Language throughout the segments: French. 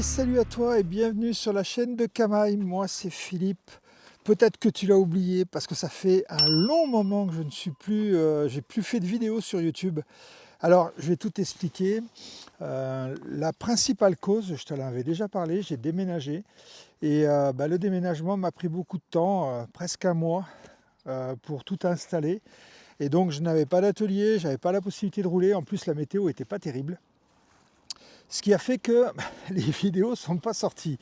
Salut à toi et bienvenue sur la chaîne de Kamaï. Moi c'est Philippe. Peut-être que tu l'as oublié parce que ça fait un long moment que je ne suis plus, j'ai plus fait de vidéos sur YouTube. Alors je vais tout expliquer. La principale cause, je te l'avais déjà parlé, j'ai déménagé et le déménagement m'a pris beaucoup de temps, presque un mois pour tout installer. Et donc je n'avais pas d'atelier, j'avais pas la possibilité de rouler. En plus la météo n'était pas terrible. Ce qui a fait que les vidéos ne sont pas sorties.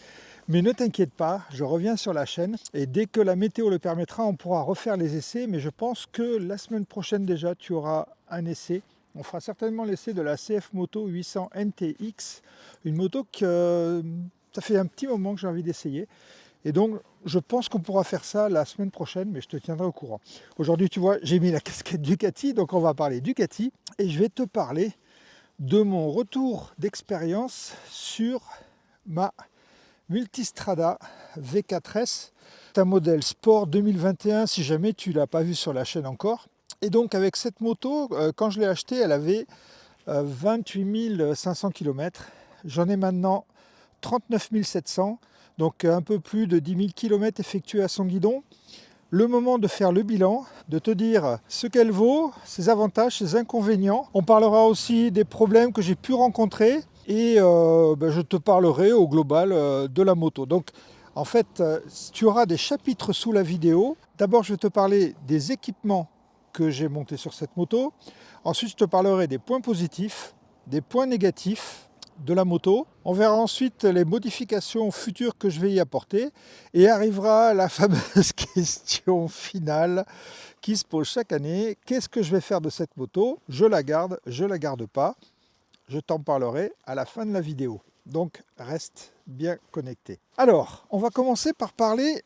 Mais ne t'inquiète pas, je reviens sur la chaîne et dès que la météo le permettra, on pourra refaire les essais. Mais je pense que la semaine prochaine déjà, tu auras un essai. On fera certainement l'essai de la CF Moto 800 NTX, une moto que ça fait un petit moment que j'ai envie d'essayer. Et donc, je pense qu'on pourra faire ça la semaine prochaine, mais je te tiendrai au courant. Aujourd'hui, tu vois, j'ai mis la casquette Ducati, donc on va parler Ducati. Et je vais te parler de mon retour d'expérience sur ma Multistrada V4S. C'est un modèle Sport 2021 si jamais tu ne l'as pas vu sur la chaîne encore. Et donc avec cette moto, quand je l'ai achetée, elle avait 28 500 km. J'en ai maintenant 39 700, donc un peu plus de 10 000 km effectués à son guidon. Le moment de faire le bilan, de te dire ce qu'elle vaut, ses avantages, ses inconvénients. On parlera aussi des problèmes que j'ai pu rencontrer et je te parlerai au global de la moto. Donc en fait, tu auras des chapitres sous la vidéo. D'abord, je vais te parler des équipements que j'ai montés sur cette moto. Ensuite, je te parlerai des points positifs, des points négatifs de la moto. On verra ensuite les modifications futures que je vais y apporter et arrivera la fameuse question finale qui se pose chaque année. Qu'est-ce que je vais faire de cette moto? Je la garde, je la garde pas? Je t'en parlerai à la fin de la vidéo. Donc reste bien connecté. Alors, on va commencer par parler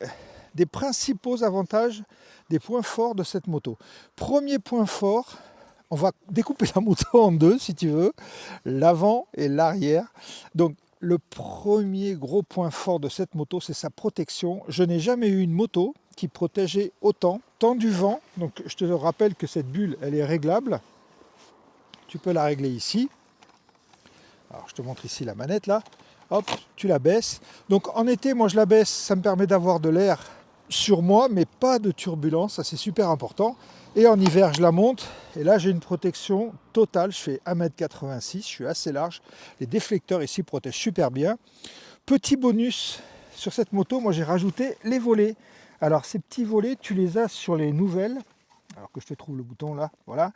des principaux avantages, des points forts de cette moto. Premier point fort, on va découper la moto en deux si tu veux, l'avant et l'arrière. Donc le premier gros point fort de cette moto, c'est sa protection. Je n'ai jamais eu une moto qui protégeait autant, tant du vent. Donc je te rappelle que cette bulle, elle est réglable. Tu peux la régler ici. Alors je te montre ici la manette là. Hop, tu la baisses. Donc en été, moi je la baisse, ça me permet d'avoir de l'air sur moi, mais pas de turbulence, ça c'est super important. Et en hiver, je la monte, et là j'ai une protection totale, je fais 1,86 m, je suis assez large. Les déflecteurs ici protègent super bien. Petit bonus sur cette moto, moi j'ai rajouté les volets. Alors ces petits volets, tu les as sur les nouvelles, alors que je te trouve le bouton là, voilà.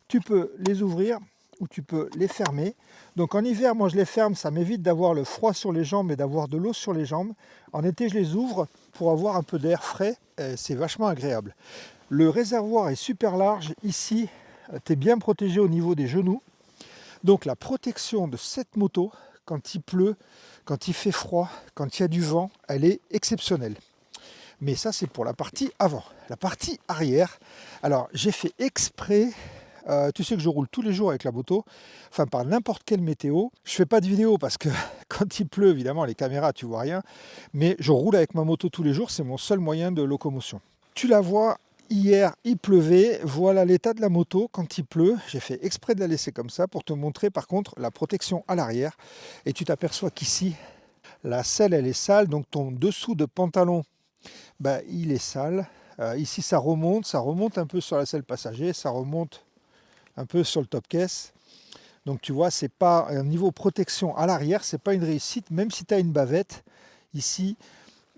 Tu peux les ouvrir ou tu peux les fermer. Donc en hiver, moi je les ferme, ça m'évite d'avoir le froid sur les jambes et d'avoir de l'eau sur les jambes. En été, je les ouvre pour avoir un peu d'air frais, c'est vachement agréable. Le réservoir est super large, ici tu es bien protégé au niveau des genoux. Donc la protection de cette moto, quand il pleut, quand il fait froid, quand il y a du vent, elle est exceptionnelle. Mais ça c'est pour la partie avant. La partie arrière, alors j'ai fait exprès. Tu sais que je roule tous les jours avec la moto, enfin par n'importe quelle météo. Je fais pas de vidéo parce que quand il pleut, évidemment, les caméras, tu vois rien. Mais je roule avec ma moto tous les jours, c'est mon seul moyen de locomotion. Tu la vois, hier, il pleuvait. Voilà l'état de la moto quand il pleut. J'ai fait exprès de la laisser comme ça pour te montrer par contre la protection à l'arrière. Et tu t'aperçois qu'ici, la selle, elle est sale, donc ton dessous de pantalon, il est sale. Ici, ça remonte un peu sur la selle passager, ça remonte un peu sur le top caisse. Donc tu vois, c'est pas un niveau protection à l'arrière, c'est pas une réussite, même si tu as une bavette. Ici,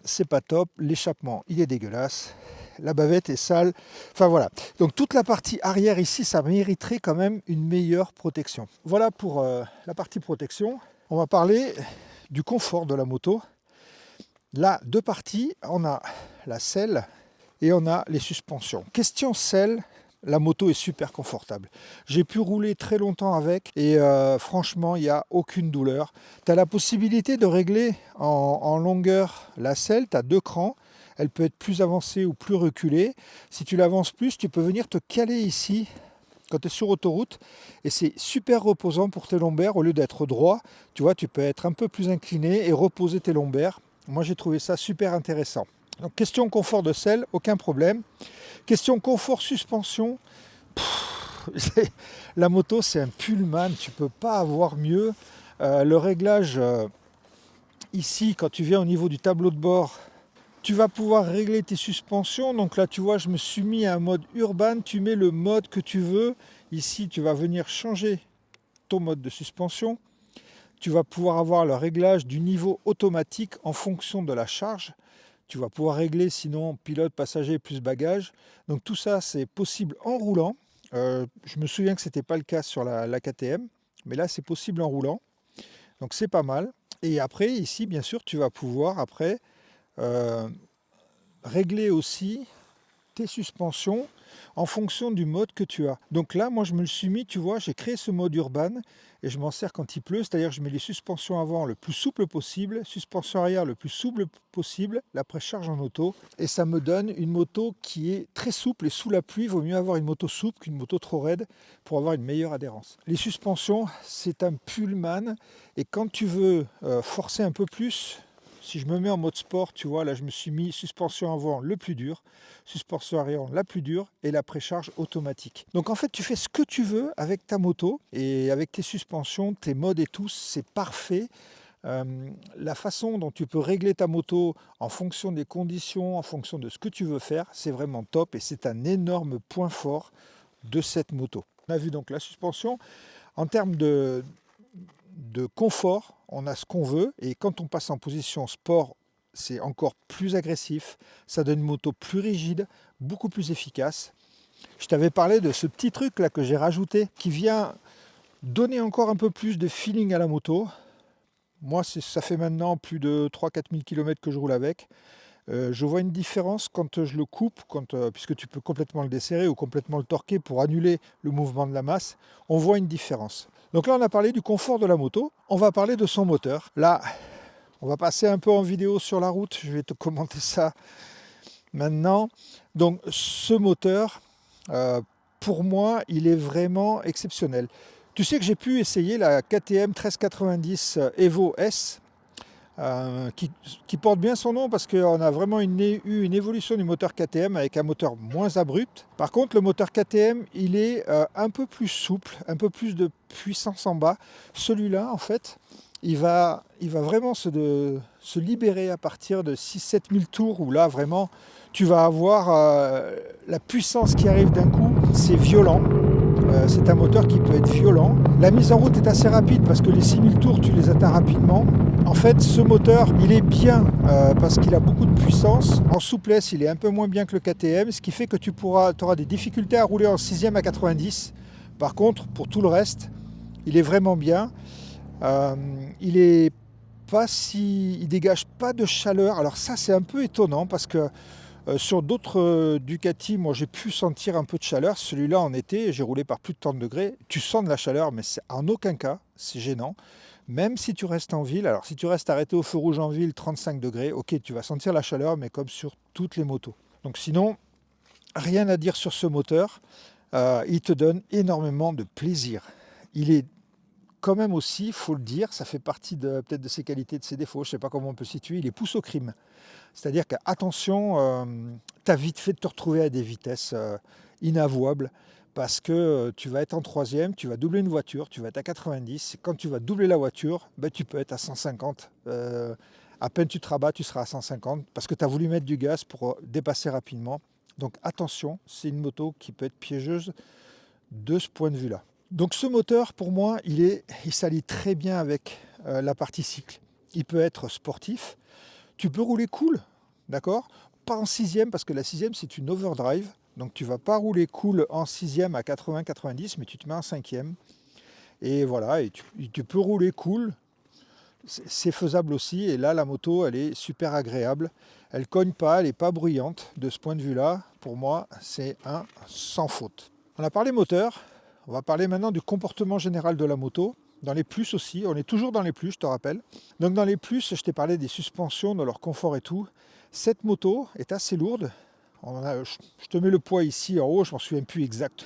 c'est pas top. L'échappement, il est dégueulasse. La bavette est sale. Enfin voilà. Donc toute la partie arrière ici, ça mériterait quand même une meilleure protection. Voilà pour la partie protection. On va parler du confort de la moto. Là, deux parties. On a la selle et on a les suspensions. Question selle. La moto est super confortable. J'ai pu rouler très longtemps avec et franchement, il n'y a aucune douleur. Tu as la possibilité de régler en longueur la selle. Tu as deux crans. Elle peut être plus avancée ou plus reculée. Si tu l'avances plus, tu peux venir te caler ici quand tu es sur autoroute. Et c'est super reposant pour tes lombaires. Au lieu d'être droit, tu vois, tu peux être un peu plus incliné et reposer tes lombaires. Moi, j'ai trouvé ça super intéressant. Donc, question confort de selle, aucun problème. Question confort suspension, la moto c'est un Pullman, tu peux pas avoir mieux. Le réglage ici, quand tu viens au niveau du tableau de bord, tu vas pouvoir régler tes suspensions. Donc là, tu vois, je me suis mis à un mode urbain. Tu mets le mode que tu veux. Ici, tu vas venir changer ton mode de suspension. Tu vas pouvoir avoir le réglage du niveau automatique en fonction de la charge. Tu vas pouvoir régler sinon pilote, passager plus bagage. Donc tout ça, c'est possible en roulant. Je me souviens que ce n'était pas le cas sur la KTM, mais là, c'est possible en roulant. Donc c'est pas mal. Et après, ici, bien sûr, tu vas pouvoir après régler aussi tes suspensions en fonction du mode que tu as. Donc là, moi, je me le suis mis, tu vois, j'ai créé ce mode urbain et je m'en sers quand il pleut, c'est-à-dire que je mets les suspensions avant le plus souple possible, suspension arrière le plus souple possible, la précharge en auto, et ça me donne une moto qui est très souple. Et sous la pluie, il vaut mieux avoir une moto souple qu'une moto trop raide pour avoir une meilleure adhérence. Les suspensions, c'est un Pullman, et quand tu veux forcer un peu plus, si je me mets en mode sport, tu vois, là je me suis mis suspension avant le plus dur, suspension arrière la plus dure et la précharge automatique. Donc en fait, tu fais ce que tu veux avec ta moto et avec tes suspensions, tes modes et tout, c'est parfait. La façon dont tu peux régler ta moto en fonction des conditions, en fonction de ce que tu veux faire, c'est vraiment top et c'est un énorme point fort de cette moto. On a vu donc la suspension. En termes de confort, on a ce qu'on veut, et quand on passe en position sport, c'est encore plus agressif, ça donne une moto plus rigide, beaucoup plus efficace. Je t'avais parlé de ce petit truc là que j'ai rajouté, qui vient donner encore un peu plus de feeling à la moto. Moi, ça fait maintenant plus de 3-4 000 km que je roule avec. Je vois une différence quand je le coupe, puisque tu peux complètement le desserrer ou complètement le torquer pour annuler le mouvement de la masse. On voit une différence. Donc là, on a parlé du confort de la moto. On va parler de son moteur. Là, on va passer un peu en vidéo sur la route. Je vais te commenter ça maintenant. Donc ce moteur, pour moi, il est vraiment exceptionnel. Tu sais que j'ai pu essayer la KTM 1390 Evo S, qui porte bien son nom parce qu'on a vraiment eu une évolution du moteur KTM avec un moteur moins abrupt. Par contre, le moteur KTM, il est un peu plus souple, un peu plus de puissance en bas. Celui-là, en fait, il va vraiment se libérer à partir de 6-7 000 tours, où là, vraiment, tu vas avoir la puissance qui arrive d'un coup. C'est violent. C'est un moteur qui peut être violent. La mise en route est assez rapide parce que les 6000 tours, tu les atteins rapidement. En fait, ce moteur, il est bien parce qu'il a beaucoup de puissance. En souplesse, il est un peu moins bien que le KTM, ce qui fait que tu auras des difficultés à rouler en 6e à 90. Par contre, pour tout le reste, il est vraiment bien. Il dégage pas de chaleur. Alors ça, c'est un peu étonnant parce que sur d'autres Ducati, moi j'ai pu sentir un peu de chaleur. Celui-là en été, j'ai roulé par plus de 30 degrés. Tu sens de la chaleur, mais en aucun cas, c'est gênant. Même si tu restes en ville, alors si tu restes arrêté au feu rouge en ville, 35 degrés, ok, tu vas sentir la chaleur, mais comme sur toutes les motos. Donc sinon, rien à dire sur ce moteur. Il te donne énormément de plaisir. Il est quand même aussi, il faut le dire, ça fait partie peut-être de ses qualités, de ses défauts, je ne sais pas comment on peut situer, il est pousse au crime. C'est-à-dire qu'attention, tu as vite fait de te retrouver à des vitesses inavouables, parce que tu vas être en 3e, tu vas doubler une voiture, tu vas être à 90, et quand tu vas doubler la voiture, tu peux être à 150. À peine tu te rabats, tu seras à 150, parce que tu as voulu mettre du gaz pour dépasser rapidement. Donc attention, c'est une moto qui peut être piégeuse de ce point de vue-là. Donc ce moteur, pour moi, il s'allie très bien avec la partie cycle. Il peut être sportif. Tu peux rouler cool, d'accord? Pas en 6e, parce que la 6e, c'est une overdrive. Donc tu ne vas pas rouler cool en 6e à 80-90, mais tu te mets en 5e. Et voilà, et tu peux rouler cool. C'est faisable aussi. Et là, la moto, elle est super agréable. Elle ne cogne pas, elle n'est pas bruyante. De ce point de vue-là, pour moi, c'est un sans faute. On a parlé moteur. On va parler maintenant du comportement général de la moto. Dans les plus aussi, on est toujours dans les plus, je te rappelle. Donc dans les plus, je t'ai parlé des suspensions, de leur confort et tout. Cette moto est assez lourde. Je te mets le poids ici en haut, je ne m'en souviens plus exact.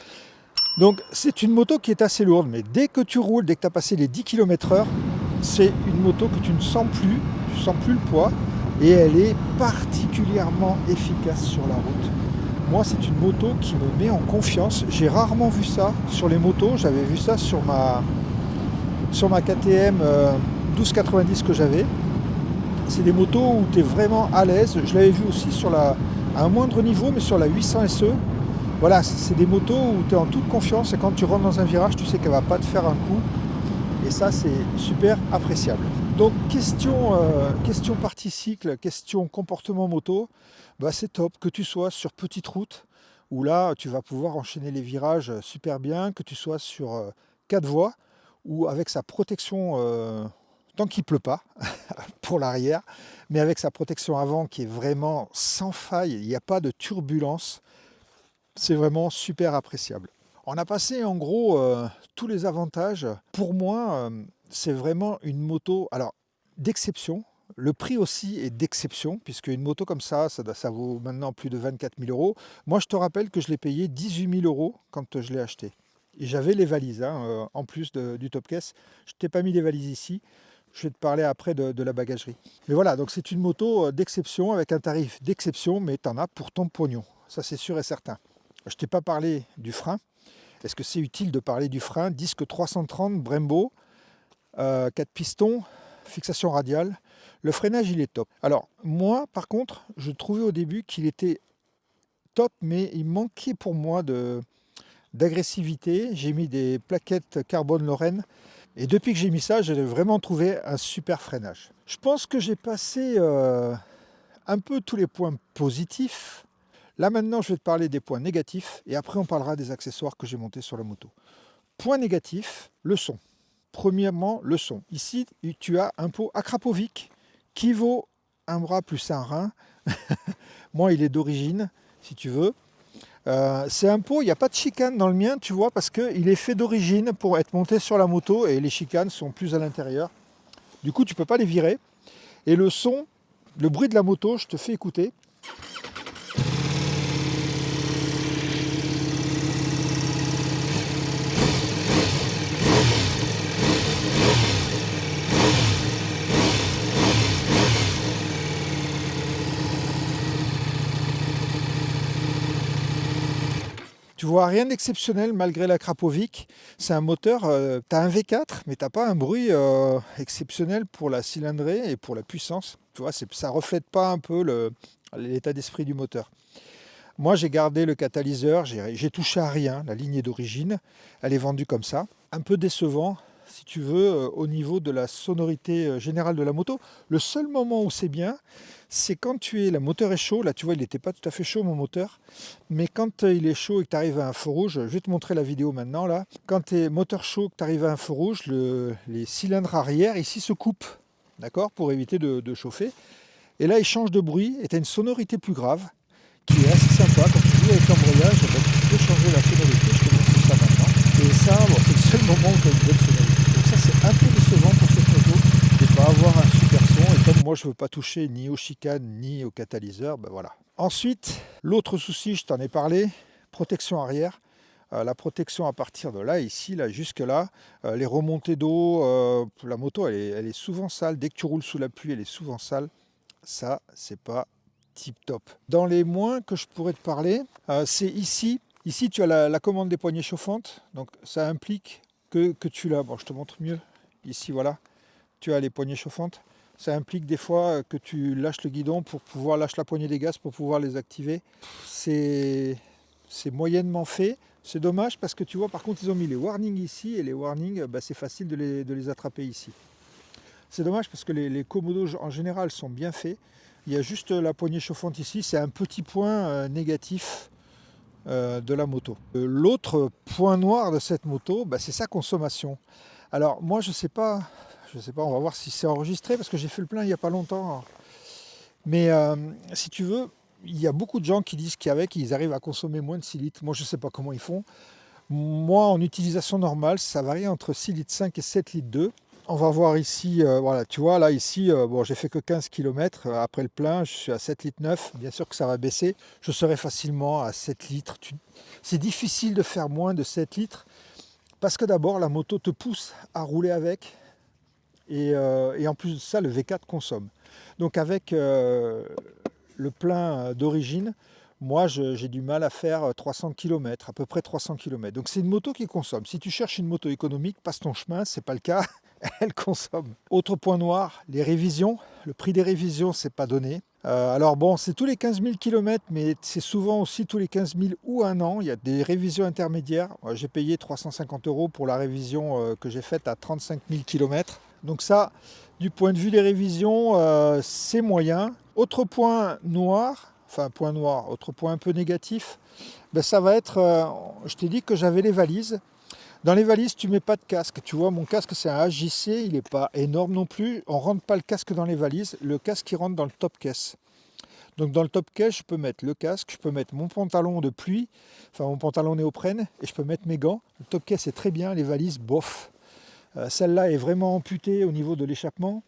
Donc c'est une moto qui est assez lourde, mais dès que tu roules, dès que tu as passé les 10 km/h, c'est une moto que tu ne sens plus, tu ne sens plus le poids, et elle est particulièrement efficace sur la route. Moi, c'est une moto qui me met en confiance. J'ai rarement vu ça sur les motos. J'avais vu ça sur ma KTM 1290 que j'avais. c'est des motos où tu es vraiment à l'aise. Je l'avais vu aussi à un moindre niveau, mais sur la 800 SE. Voilà, c'est des motos où tu es en toute confiance et quand tu rentres dans un virage, tu sais qu'elle ne va pas te faire un coup. Et ça, c'est super appréciable. Donc, question partie cycle, question comportement moto, bah, c'est top. Que tu sois sur petite route, où là, tu vas pouvoir enchaîner les virages super bien, que tu sois sur 4 voies, ou avec sa protection, tant qu'il ne pleut pas, pour l'arrière, mais avec sa protection avant qui est vraiment sans faille, il n'y a pas de turbulence, c'est vraiment super appréciable. On a passé en gros tous les avantages. Pour moi, c'est vraiment une moto d'exception. Le prix aussi est d'exception, puisque une moto comme ça vaut maintenant plus de 24 000 euros. Moi, je te rappelle que je l'ai payé 18 000 euros quand je l'ai acheté. Et j'avais les valises, hein, en plus du top case. Je ne t'ai pas mis les valises ici. Je vais te parler après de la bagagerie. Mais voilà, donc c'est une moto d'exception, avec un tarif d'exception, mais tu en as pour ton pognon. Ça, c'est sûr et certain. Je ne t'ai pas parlé du frein. Est-ce que c'est utile de parler du frein? Disque 330 Brembo, 4 pistons, fixation radiale. Le freinage, il est top. Alors, moi, par contre, je trouvais au début qu'il était top, mais il manquait pour moi d'agressivité. J'ai mis des plaquettes carbone Lorraine. Et depuis que j'ai mis ça, j'ai vraiment trouvé un super freinage. Je pense que j'ai passé un peu tous les points positifs. Là maintenant, je vais te parler des points négatifs et après on parlera des accessoires que j'ai montés sur la moto. Point négatif, le son. Premièrement, le son. Ici, tu as un pot Akrapovic qui vaut un bras plus un rein. Moi, il est d'origine, si tu veux. C'est un pot, il n'y a pas de chicane dans le mien, tu vois, parce qu'il est fait d'origine pour être monté sur la moto et les chicanes sont plus à l'intérieur. Du coup, tu ne peux pas les virer. Et le son, le bruit de la moto, je te fais écouter. Tu vois, rien d'exceptionnel malgré la Krapovic. C'est un moteur, tu as un V4, mais tu n'as pas un bruit exceptionnel pour la cylindrée et pour la puissance. Tu vois, ça ne reflète pas un peu l'état d'esprit du moteur. Moi, j'ai gardé le catalyseur, j'ai touché à rien. La ligne est d'origine, elle est vendue comme ça. Un peu décevant, si tu veux, au niveau de la sonorité générale de la moto. Le seul moment où c'est bien, c'est quand le moteur est chaud. Là, tu vois, il n'était pas tout à fait chaud, mon moteur. Mais quand il est chaud et que tu arrives à un feu rouge, je vais te montrer la vidéo maintenant, là. Quand tu es moteur chaud, que tu arrives à un feu rouge, les cylindres arrière, ici, se coupent, d'accord, pour éviter de chauffer. Et là, il change de bruit et tu as une sonorité plus grave, qui est assez sympa. Quand tu joues avec l'embrayage, tu peux changer la sonorité. Je te montre ça maintenant. Et ça, bon, c'est le seul moment où tu as une bonne sonorité. Donc ça, c'est un peu décevant pour cette moto de ne pas avoir un super son. Et comme moi, je ne veux pas toucher ni aux chicanes ni au catalyseur, ben voilà. Ensuite, l'autre souci, je t'en ai parlé, protection arrière. La protection à partir de là, ici, là, jusque là, les remontées d'eau, la moto, elle est souvent sale. Dès que tu roules sous la pluie, elle est souvent sale. Ça, c'est pas tip top. Dans les moins que je pourrais te parler, c'est ici. Ici, tu as la commande des poignées chauffantes. Donc, ça implique que tu l'as. Bon, je te montre mieux. Ici, voilà. Tu as les poignées chauffantes. Ça implique des fois que tu lâches le guidon pour pouvoir lâcher la poignée des gaz pour pouvoir les activer. C'est moyennement fait. C'est dommage parce que tu vois, par contre, ils ont mis les warnings ici et les warnings, bah, c'est facile de les attraper ici. C'est dommage parce que les commodos en général sont bien faits. Il y a juste la poignée chauffante ici, c'est un petit point négatif de la moto. L'autre point noir de cette moto, bah, c'est sa consommation. Alors moi je sais pas, on va voir si c'est enregistré parce que j'ai fait le plein il n'y a pas longtemps. Mais si tu veux, il y a beaucoup de gens qui disent qu'avec ils arrivent à consommer moins de 6 litres. Moi je ne sais pas comment ils font. Moi en utilisation normale, ça varie entre 6 litres 5 et 7 litres 2. On va voir ici, voilà, tu vois, là, ici, bon, j'ai fait que 15 km. Après le plein, je suis à 7 litres 9. Bien sûr que ça va baisser. Je serai facilement à 7 litres. C'est difficile de faire moins de 7 litres parce que d'abord, la moto te pousse à rouler avec. Et en plus de ça, le V4 consomme. Donc avec le plein d'origine, moi, j'ai du mal à faire 300 km, à peu près 300 km. Donc c'est une moto qui consomme. Si tu cherches une moto économique, passe ton chemin, c'est pas le cas. elle consomme. Autre point noir, les révisions. Le prix des révisions, c'est pas donné. Alors bon, c'est tous les 15 000 km, mais c'est souvent aussi tous les 15 000 ou un an. Il y a des révisions intermédiaires. J'ai payé 350 € pour la révision que j'ai faite à 35 000 km. Donc ça, du point de vue des révisions, c'est moyen. Autre point noir, autre point un peu négatif, ben ça va être, je t'ai dit que j'avais les valises. Dans les valises, tu mets pas de casque. Tu vois, mon casque, c'est un AJC, il n'est pas énorme non plus. On ne rentre pas le casque dans les valises. Le casque, il rentre dans le top case. Donc dans le top case, je peux mettre le casque, je peux mettre mon pantalon de pluie, enfin mon pantalon néoprène, et je peux mettre mes gants. Le top case, c'est très bien. Les valises, bof. Celle-là est vraiment amputée au niveau de l'échappement.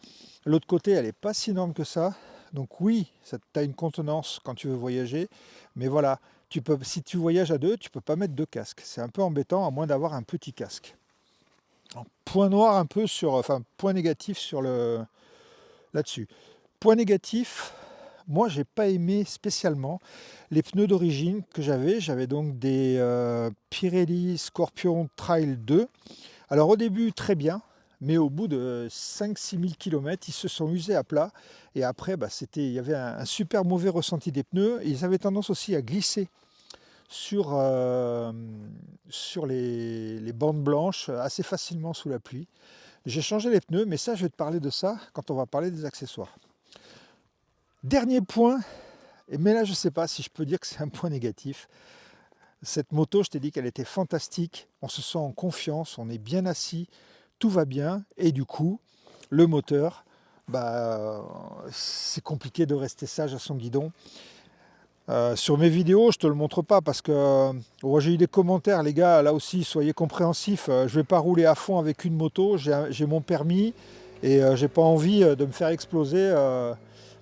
L'autre côté, elle n'est pas si énorme que ça. Donc oui, tu as une contenance quand tu veux voyager. Mais voilà, si tu voyages à deux, tu ne peux pas mettre deux casques. C'est un peu embêtant, à moins d'avoir un petit casque. Point noir un peu sur... Enfin, point négatif sur là-dessus. Point négatif, moi, j'ai pas aimé spécialement les pneus d'origine que j'avais. J'avais donc des Pirelli Scorpion Trail 2. Alors au début, très bien. Mais au bout de 5-6 000 km, ils se sont usés à plat. Et après, il y avait un super mauvais ressenti des pneus. Et ils avaient tendance aussi à glisser sur les bandes blanches assez facilement sous la pluie. J'ai changé les pneus, mais ça, je vais te parler de ça quand on va parler des accessoires. Dernier point, mais là, je ne sais pas si je peux dire que c'est un point négatif. Cette moto, je t'ai dit qu'elle était fantastique. On se sent en confiance, on est bien assis. Tout va bien et du coup, le moteur, c'est compliqué de rester sage à son guidon. Sur mes vidéos, je te le montre pas parce que j'ai eu des commentaires, les gars, là aussi, soyez compréhensifs. Je vais pas rouler à fond avec une moto, j'ai mon permis et j'ai pas envie de me faire exploser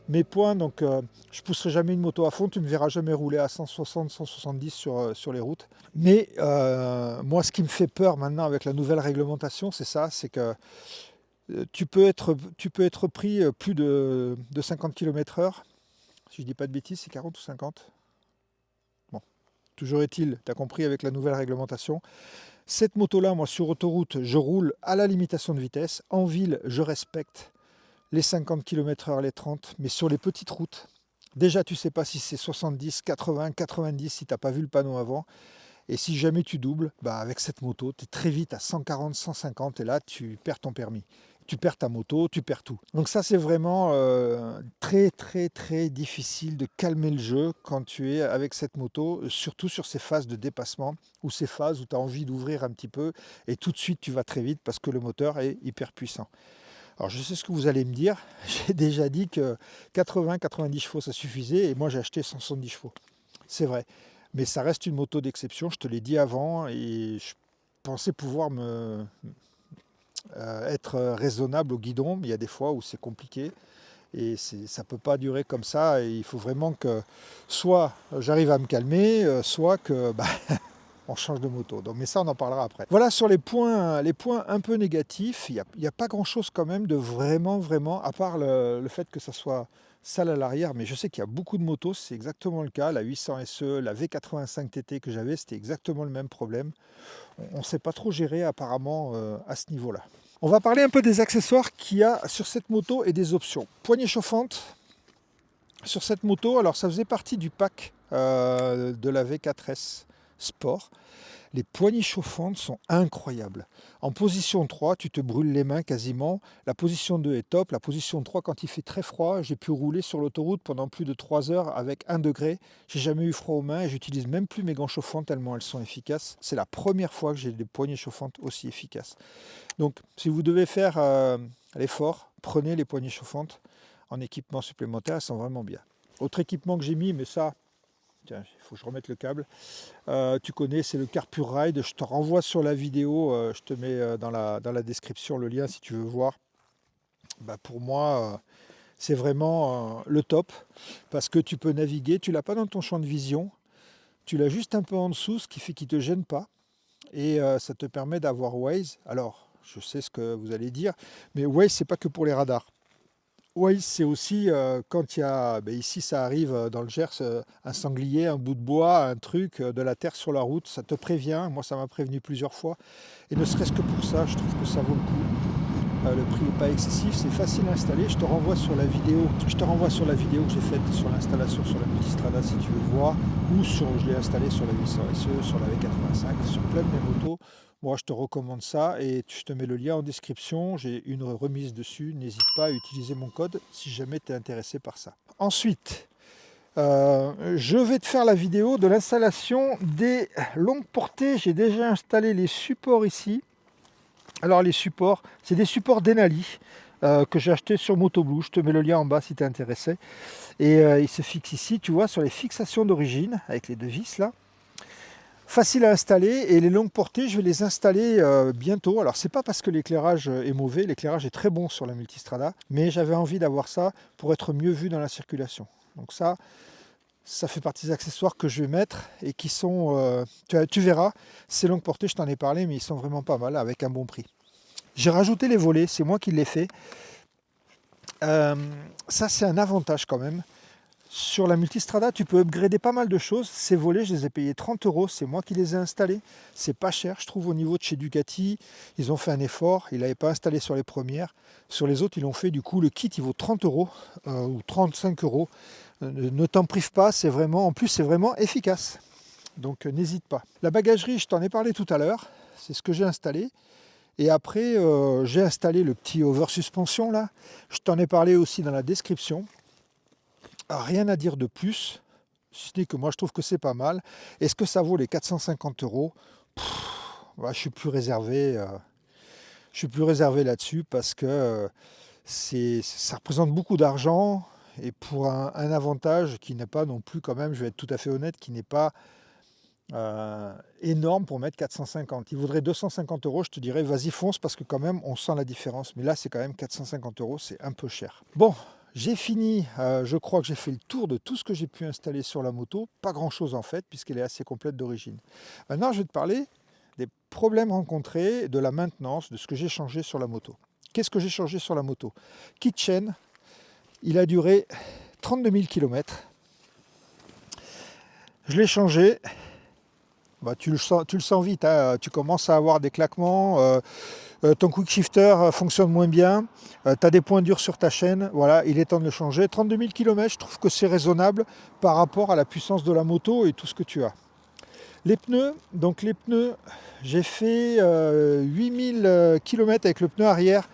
mes points, donc je pousserai jamais une moto à fond. Tu me verras jamais rouler à 160, 170 sur les routes. Mais moi, ce qui me fait peur maintenant avec la nouvelle réglementation, c'est ça, c'est que tu peux être pris plus de 50 km/h. Si je dis pas de bêtises, c'est 40 ou 50. Bon, toujours est-il, tu as compris avec la nouvelle réglementation. Cette moto-là, moi, sur autoroute, je roule à la limitation de vitesse. En ville, je respecte les 50 km/h, les 30, mais sur les petites routes, déjà, tu ne sais pas si c'est 70, 80, 90, si tu n'as pas vu le panneau avant. Et si jamais tu doubles, avec cette moto, tu es très vite à 140, 150, et là, tu perds ton permis. Tu perds ta moto, tu perds tout. Donc ça, c'est vraiment très, très, très difficile de calmer le jeu quand tu es avec cette moto, surtout sur ces phases de dépassement, ou ces phases où tu as envie d'ouvrir un petit peu, et tout de suite, tu vas très vite parce que le moteur est hyper puissant. Alors je sais ce que vous allez me dire, j'ai déjà dit que 80-90 chevaux ça suffisait et moi j'ai acheté 170 chevaux. C'est vrai, mais ça reste une moto d'exception, je te l'ai dit avant et je pensais pouvoir être raisonnable au guidon, mais il y a des fois où c'est compliqué et ça ne peut pas durer comme ça et il faut vraiment que soit j'arrive à me calmer, soit que on change de moto. Donc, mais ça, on en parlera après. Voilà sur les points un peu négatifs. Il n'y a pas grand-chose quand même de vraiment, à part le fait que ça soit sale à l'arrière. Mais je sais qu'il y a beaucoup de motos, c'est exactement le cas. La 800 SE, la V85 TT que j'avais, c'était exactement le même problème. On ne sait pas trop gérer apparemment à ce niveau-là. On va parler un peu des accessoires qu'il y a sur cette moto et des options. Poignée chauffante sur cette moto. Alors, ça faisait partie du pack de la V4S Sport. Les poignées chauffantes sont incroyables. En position 3, tu te brûles les mains quasiment. La position 2 est top. La position 3, quand il fait très froid, j'ai pu rouler sur l'autoroute pendant plus de 3 heures avec 1 degré. J'ai jamais eu froid aux mains et j'utilise même plus mes gants chauffants tellement elles sont efficaces. C'est la première fois que j'ai des poignées chauffantes aussi efficaces. Donc, si vous devez faire l'effort, prenez les poignées chauffantes en équipement supplémentaire. Elles sont vraiment bien. Autre équipement que j'ai mis, mais ça... Tiens, il faut que je remette le câble. Tu connais, c'est le Carpure Ride. Je te renvoie sur la vidéo. Je te mets dans la description le lien si tu veux voir. Pour moi, c'est vraiment le top. Parce que tu peux naviguer. Tu ne l'as pas dans ton champ de vision. Tu l'as juste un peu en dessous, ce qui fait qu'il ne te gêne pas. Et ça te permet d'avoir Waze. Alors, je sais ce que vous allez dire. Mais Waze, ce n'est pas que pour les radars. Oui, c'est aussi quand il y a, ici ça arrive dans le Gers, un sanglier, un bout de bois, un truc, de la terre sur la route, ça te prévient. Moi, ça m'a prévenu plusieurs fois. Et ne serait-ce que pour ça, je trouve que ça vaut le coup. le prix n'est pas excessif, c'est facile à installer. Je te renvoie sur la vidéo que j'ai faite sur l'installation sur la Multistrada si tu veux voir, ou je l'ai installé sur la 800 SE, sur la V85, sur plein de mes motos. Moi je te recommande ça et je te mets le lien en description, j'ai une remise dessus, n'hésite pas à utiliser mon code si jamais tu es intéressé par ça. Ensuite, je vais te faire la vidéo de l'installation des longues portées. J'ai déjà installé les supports ici. Alors les supports, c'est des supports Denali que j'ai acheté sur Motoblue. Je te mets le lien en bas si tu es intéressé. Et ils se fixent ici, tu vois, sur les fixations d'origine, avec les deux vis là. Facile à installer, et les longues portées, je vais les installer bientôt. Alors c'est pas parce que l'éclairage est mauvais, l'éclairage est très bon sur la Multistrada, mais j'avais envie d'avoir ça pour être mieux vu dans la circulation. Donc ça fait partie des accessoires que je vais mettre et qui sont, tu verras, ces longues portées, je t'en ai parlé, mais ils sont vraiment pas mal avec un bon prix. J'ai rajouté les volets, c'est moi qui l'ai fait. Ça c'est un avantage quand même. Sur la Multistrada, tu peux upgrader pas mal de choses. Ces volets, je les ai payés 30 €. C'est moi qui les ai installés. C'est pas cher, je trouve, au niveau de chez Ducati. Ils ont fait un effort. Ils l'avaient pas installé sur les premières. Sur les autres, ils l'ont fait. Du coup, le kit, il vaut 30 € ou 35 €. Ne t'en prive pas. C'est vraiment, en plus, c'est vraiment efficace. Donc, n'hésite pas. La bagagerie, je t'en ai parlé tout à l'heure. C'est ce que j'ai installé. Et après, j'ai installé le petit over suspension là. Je t'en ai parlé aussi dans la description. Rien à dire de plus, si ce n'est que moi je trouve que c'est pas mal. Est-ce que ça vaut les 450 €? Je suis plus réservé. Là-dessus parce que ça représente beaucoup d'argent et pour un avantage qui n'est pas non plus, quand même, je vais être tout à fait honnête, qui n'est pas énorme pour mettre 450. Il vaudrait 250 €, je te dirais vas-y fonce parce que quand même on sent la différence. Mais là c'est quand même 450 €, c'est un peu cher. Bon. J'ai fini, je crois que j'ai fait le tour de tout ce que j'ai pu installer sur la moto. Pas grand chose en fait, puisqu'elle est assez complète d'origine. Maintenant, je vais te parler des problèmes rencontrés, de la maintenance, de ce que j'ai changé sur la moto. Qu'est-ce que j'ai changé sur la moto? Kit chain, il a duré 32 000 km. Je l'ai changé. Tu le sens vite, hein. Tu commences à avoir des claquements. Ton quick shifter fonctionne moins bien, tu as des points durs sur ta chaîne, voilà, il est temps de le changer. 32 000 km, je trouve que c'est raisonnable par rapport à la puissance de la moto et tout ce que tu as. Les pneus, j'ai fait 8000 km avec le pneu arrière,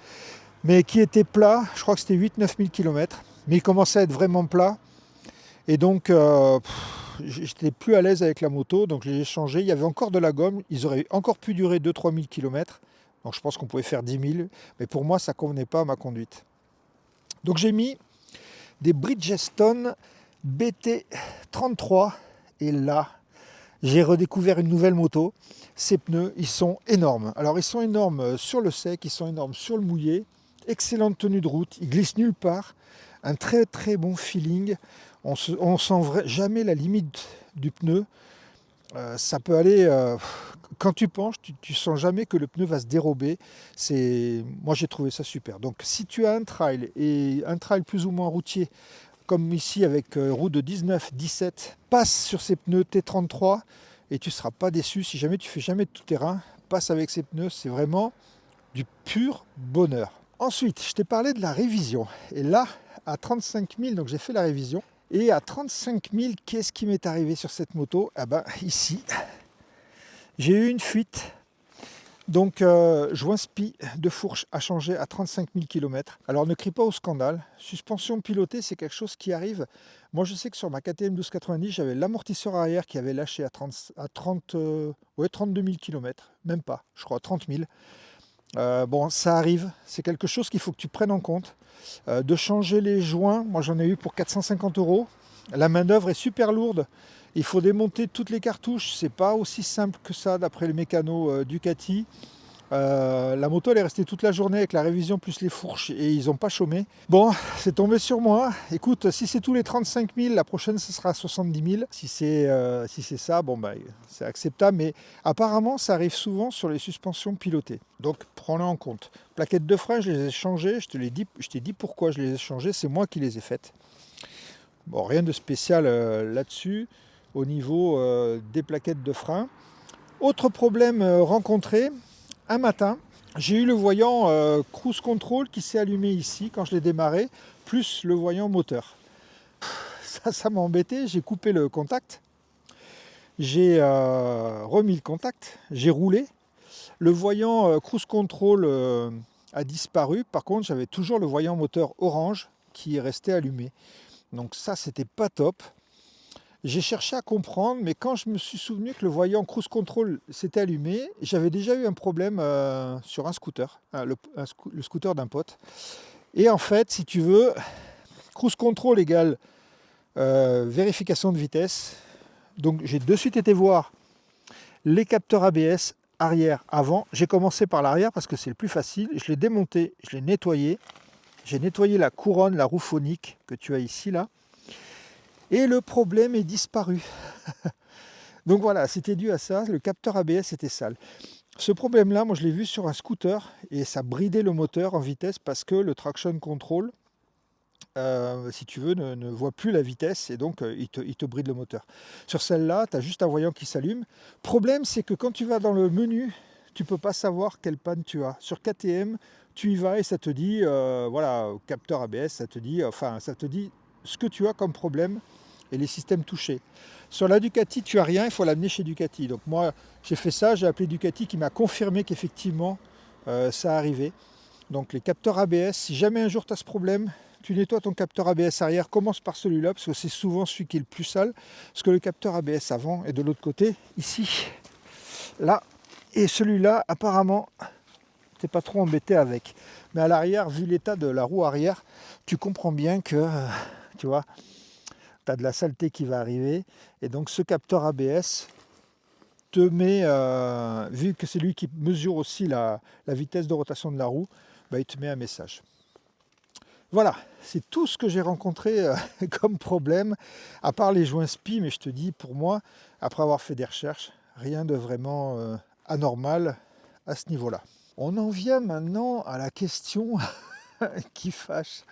mais qui était plat, je crois que c'était 8-9 000 km, mais il commençait à être vraiment plat, et donc j'étais plus à l'aise avec la moto, donc je l'ai changé. Il y avait encore de la gomme, ils auraient encore pu durer 2-3 000 km. Donc je pense qu'on pouvait faire 10 000, mais pour moi ça ne convenait pas à ma conduite. Donc j'ai mis des Bridgestone BT33 et là j'ai redécouvert une nouvelle moto. Ces pneus, ils sont énormes. Alors ils sont énormes sur le sec, ils sont énormes sur le mouillé. Excellente tenue de route, ils glissent nulle part. Un très très bon feeling. On sent jamais la limite du pneu. Ça peut aller, quand tu penches, tu sens jamais que le pneu va se dérober. Moi j'ai trouvé ça super. Donc si tu as un trail, et un trail plus ou moins routier, comme ici avec route de 19-17, passe sur ces pneus T33 et tu ne seras pas déçu. Si jamais tu fais jamais de tout terrain, passe avec ces pneus, c'est vraiment du pur bonheur. Ensuite, je t'ai parlé de la révision. Et là, à 35 000, donc j'ai fait la révision. Et à 35 000, qu'est-ce qui m'est arrivé sur cette moto? Ici, j'ai eu une fuite. Donc, joint spi de fourche a changé à 35 000 km. Alors, ne crie pas au scandale. Suspension pilotée, c'est quelque chose qui arrive. Moi, je sais que sur ma KTM 1290, j'avais l'amortisseur arrière qui avait lâché à 32 000 km. Même pas, je crois, 30 000. Bon, ça arrive. C'est quelque chose qu'il faut que tu prennes en compte. De changer les joints, moi j'en ai eu pour 450 €. La manœuvre est super lourde. Il faut démonter toutes les cartouches. C'est pas aussi simple que ça d'après les mécanos Ducati. La moto elle est restée toute la journée avec la révision plus les fourches et ils n'ont pas chômé. Bon, c'est tombé sur moi. Écoute, si c'est tous les 35 000, la prochaine ce sera 70 000. Si c'est ça, bon c'est acceptable. Mais apparemment ça arrive souvent sur les suspensions pilotées. Donc prends-le en compte. Plaquettes de frein, je les ai changées. Je t'ai dit pourquoi je les ai changées. C'est moi qui les ai faites. Bon, rien de spécial là-dessus au niveau des plaquettes de frein. Autre problème rencontré. Un matin, J'ai eu le voyant cruise control qui s'est allumé ici quand je l'ai démarré, plus le voyant moteur. Ça m'a embêté, j'ai coupé le contact, j'ai remis le contact, j'ai roulé. Le voyant cruise control a disparu, par contre j'avais toujours le voyant moteur orange qui restait allumé. Donc ça, c'était pas top. J'ai cherché à comprendre, mais quand je me suis souvenu que le voyant cruise control s'était allumé, j'avais déjà eu un problème sur un scooter, le scooter d'un pote. Et en fait, si tu veux, cruise control égale vérification de vitesse. Donc j'ai de suite été voir les capteurs ABS arrière, avant. J'ai commencé par l'arrière parce que c'est le plus facile. Je l'ai démonté, je l'ai nettoyé. J'ai nettoyé la couronne, la roue phonique que tu as ici là. Et le problème est disparu. Donc voilà, c'était dû à ça, le capteur ABS était sale. Ce problème-là, moi je l'ai vu sur un scooter et ça bridait le moteur en vitesse parce que le traction control, si tu veux, ne voit plus la vitesse et donc il te bride le moteur. Sur celle-là, tu as juste un voyant qui s'allume. Problème, c'est que quand tu vas dans le menu, tu ne peux pas savoir quelle panne tu as. Sur KTM, tu y vas et ça te dit, voilà, capteur ABS, ça te dit ce que tu as comme problème et les systèmes touchés. Sur la Ducati, tu as rien, il faut l'amener chez Ducati. Donc moi, j'ai fait ça, j'ai appelé Ducati qui m'a confirmé qu'effectivement, ça arrivait. Donc les capteurs ABS, si jamais un jour tu as ce problème, tu nettoies ton capteur ABS arrière, commence par celui-là, parce que c'est souvent celui qui est le plus sale, parce que le capteur ABS avant est de l'autre côté, ici, là, et celui-là, apparemment, t'es pas trop embêté avec. Mais à l'arrière, vu l'état de la roue arrière, tu comprends bien que, tu vois, tu as de la saleté qui va arriver, et donc ce capteur ABS te met, vu que c'est lui qui mesure aussi la vitesse de rotation de la roue, bah, il te met un message. Voilà, c'est tout ce que j'ai rencontré comme problème, à part les joints SPI, mais je te dis, pour moi, après avoir fait des recherches, rien de vraiment anormal à ce niveau-là. On en vient maintenant à la question qui fâche.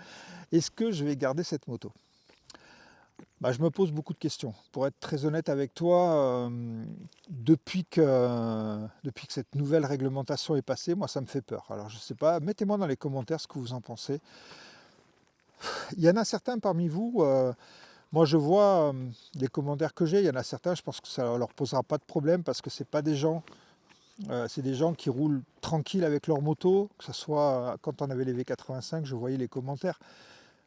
Est-ce que je vais garder cette moto ? Bah, je me pose beaucoup de questions. Pour être très honnête avec toi, depuis que cette nouvelle réglementation est passée, moi ça me fait peur. Alors je ne sais pas, mettez-moi dans les commentaires ce que vous en pensez. Il y en a certains parmi vous, moi je vois les commentaires que j'ai, il y en a certains, je pense que ça ne leur posera pas de problème parce que c'est pas des gens, c'est des gens qui roulent tranquille avec leur moto, que ce soit quand on avait les V85, je voyais les commentaires.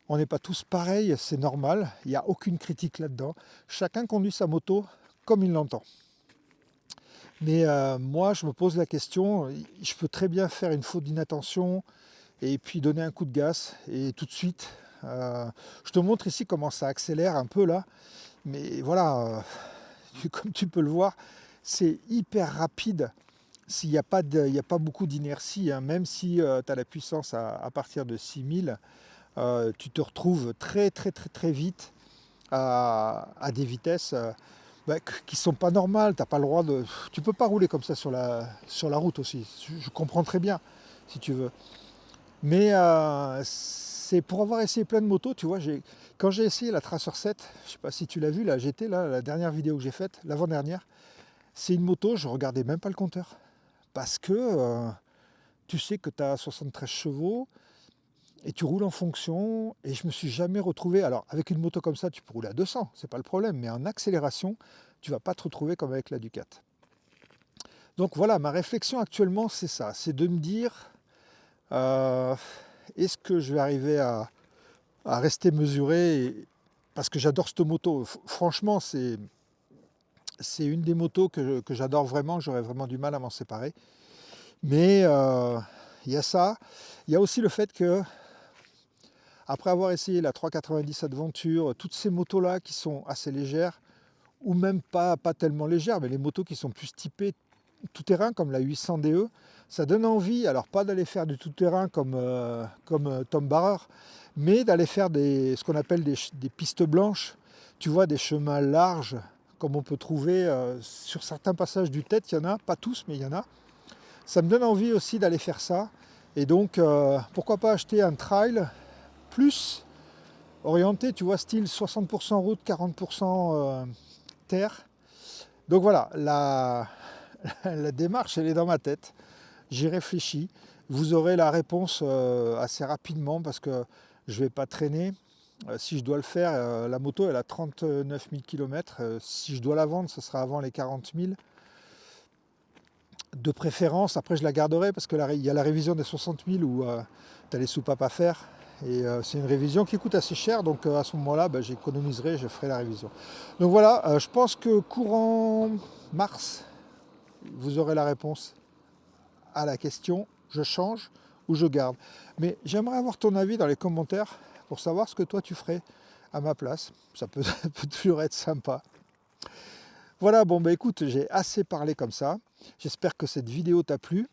On n'est pas tous pareils, c'est normal, il n'y a aucune critique là-dedans. Chacun conduit sa moto comme il l'entend. Mais moi je me pose la question, je peux très bien faire une faute d'inattention et puis donner un coup de gaz et tout de suite je te montre ici comment ça accélère un peu là, mais voilà, comme tu peux le voir, c'est hyper rapide s'il n'y a pas beaucoup d'inertie, hein, même si tu as la puissance à partir de 6000, tu te retrouves très très très très vite à des vitesses qui ne sont pas normales. T'as pas le droit de, tu peux pas rouler comme ça sur la route aussi, je comprends très bien si tu veux. Mais c'est pour avoir essayé plein de motos, tu vois, quand j'ai essayé la Tracer 7, je sais pas si tu l'as vu, la GT, là, la dernière vidéo que j'ai faite, l'avant-dernière, c'est une moto, je regardais même pas le compteur. Parce que tu sais que tu as 73 chevaux et tu roules en fonction, et je me suis jamais retrouvé. Alors avec une moto comme ça, tu peux rouler à 200, c'est pas le problème, mais en accélération, tu vas pas te retrouver comme avec la Ducat. Donc voilà, ma réflexion actuellement, c'est ça, c'est de me dire... est-ce que je vais arriver à rester mesuré parce que j'adore cette moto. Franchement, c'est une des motos que j'adore vraiment, j'aurais vraiment du mal à m'en séparer. Mais il y a ça. Il y a aussi le fait que, après avoir essayé la 390 Adventure, toutes ces motos-là qui sont assez légères, ou même pas tellement légères, mais les motos qui sont plus typées tout-terrain comme la 800 DE, ça donne envie, alors pas d'aller faire du tout-terrain comme Tom Barrer, mais d'aller faire ce qu'on appelle des pistes blanches, tu vois, des chemins larges, comme on peut trouver sur certains passages du TET, il y en a, pas tous, mais il y en a. Ça me donne envie aussi d'aller faire ça, et donc pourquoi pas acheter un trail plus orienté, tu vois, style 60% route, 40% terre. Donc voilà, la démarche, elle est dans ma tête. J'y réfléchis. vous aurez la réponse assez rapidement parce que je ne vais pas traîner. Si je dois le faire, la moto elle a 39 000 km. Si je dois la vendre, ce sera avant les 40 000. De préférence, après je la garderai parce qu'il y a la révision des 60 000 où tu as les soupapes à faire. Et c'est une révision qui coûte assez cher, donc à ce moment-là, j'économiserai, je ferai la révision. Donc voilà, je pense que courant mars, vous aurez la réponse à la question, je change ou je garde. Mais j'aimerais avoir ton avis dans les commentaires pour savoir ce que toi tu ferais à ma place. Ça peut toujours être sympa. Voilà, bon écoute, j'ai assez parlé comme ça. J'espère que cette vidéo t'a plu.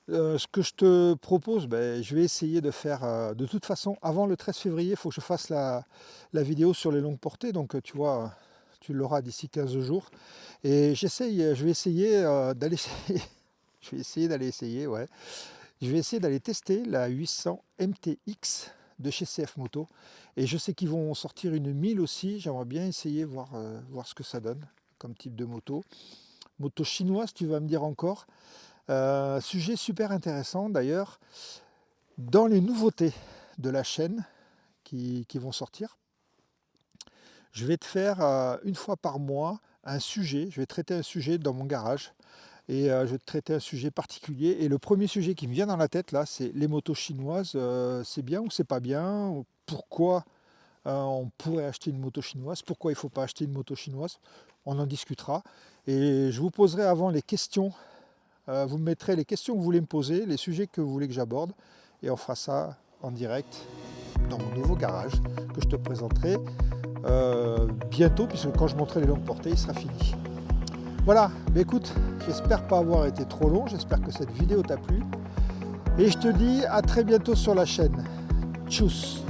Ce que je te propose, je vais essayer de faire, de toute façon, avant le 13 février, il faut que je fasse la vidéo sur les longues portées, donc tu vois, tu l'auras d'ici 15 jours. Et je vais essayer d'aller ouais. Je vais essayer d'aller tester la 800 MTX de chez CF Moto. Et je sais qu'ils vont sortir une 1000 aussi, j'aimerais bien essayer, voir ce que ça donne comme type de moto. Moto chinoise, tu vas me dire encore. Sujet super intéressant d'ailleurs, dans les nouveautés de la chaîne qui vont sortir, je vais te faire une fois par mois un sujet, je vais traiter un sujet dans mon garage et je vais te traiter un sujet particulier. Et le premier sujet qui me vient dans la tête là, c'est les motos chinoises, c'est bien ou c'est pas bien, pourquoi on pourrait acheter une moto chinoise, pourquoi il ne faut pas acheter une moto chinoise, on en discutera. Et je vous poserai avant les questions. Vous me mettrez les questions que vous voulez me poser, les sujets que vous voulez que j'aborde, et on fera ça en direct dans mon nouveau garage que je te présenterai bientôt, puisque quand je montrerai les longues portées, il sera fini. Voilà, écoute, j'espère pas avoir été trop long, j'espère que cette vidéo t'a plu, et je te dis à très bientôt sur la chaîne. Tchuss!